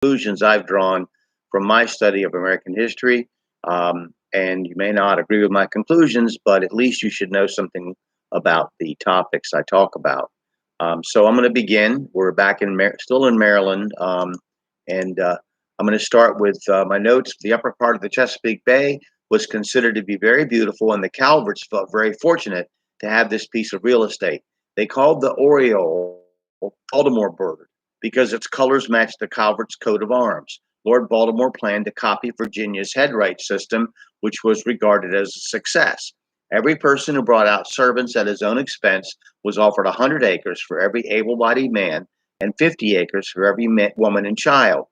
conclusions I've drawn from my study of American history. And you may not agree with my conclusions, but at least you should know something about the topics I talk about. So I'm going to begin. We're back still in Maryland, and I'm going to start with my notes. The upper part of the Chesapeake Bay was considered to be very beautiful, and the Calverts felt very fortunate to have this piece of real estate. They called the Oriole Baltimore bird because its colors matched the Calvert's coat of arms. Lord Baltimore planned to copy Virginia's headright system, which was regarded as a success. Every person who brought out servants at his own expense was offered 100 acres for every able bodied man and 50 acres for every woman and child.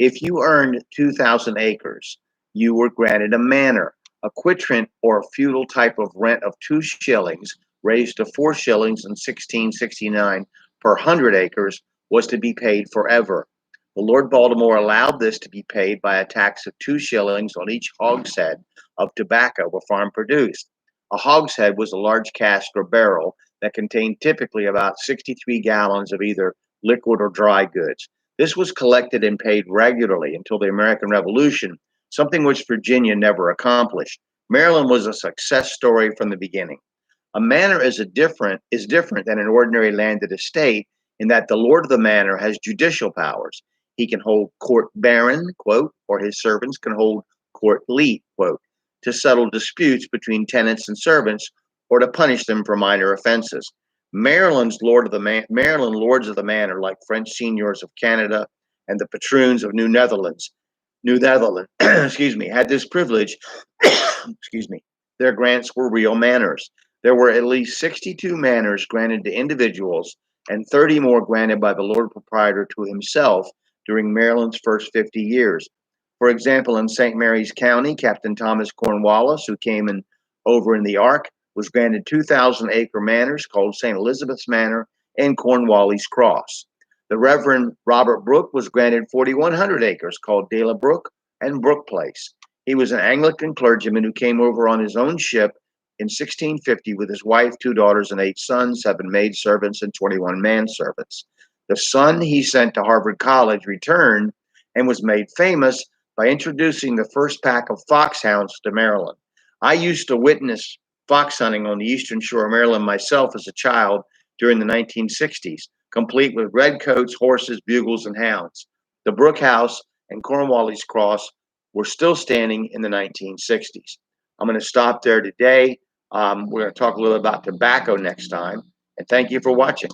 If you earned 2,000 acres, you were granted a manor, a quitrent or feudal type of rent of 2 shillings, raised to 4 shillings in 1669 per 100 acres, was to be paid forever. The Lord Baltimore allowed this to be paid by a tax of 2 shillings on each hogshead of tobacco a farm produced. A hogshead was a large cask or barrel that contained typically about 63 gallons of either liquid or dry goods. This was collected and paid regularly until the American Revolution, something which Virginia never accomplished. Maryland was a success story from the beginning. A manor is different than an ordinary landed estate in that the lord of the manor has judicial powers. He can hold court baron, quote, or his servants can hold court leet, quote, to settle disputes between tenants and servants or to punish them for minor offenses. Maryland lords of the manor, like French seigneurs of Canada and the patroons of New Netherlands, excuse me, had this privilege. Excuse me. Their grants were real manors. There were at least 62 manors granted to individuals and 30 more granted by the Lord Proprietor to himself during Maryland's first 50 years. For example, in St. Mary's County, Captain Thomas Cornwallis, who came over in the Ark, was granted 2,000-acre manors called St. Elizabeth's Manor and Cornwallis Cross. The Reverend Robert Brooke was granted 4,100 acres called De la Brook and Brook Place. He was an Anglican clergyman who came over on his own ship in 1650 with his wife, 2 daughters, and 8 sons, 7 maidservants, and 21 manservants. The son he sent to Harvard College returned and was made famous by introducing the first pack of foxhounds to Maryland. I used to witness fox hunting on the eastern shore of Maryland myself as a child during the 1960s, complete with redcoats, horses, bugles, and hounds. The Brook House and Cornwallis Cross were still standing in the 1960s. I'm going to stop there today. We're going to talk a little about tobacco next time. And thank you for watching.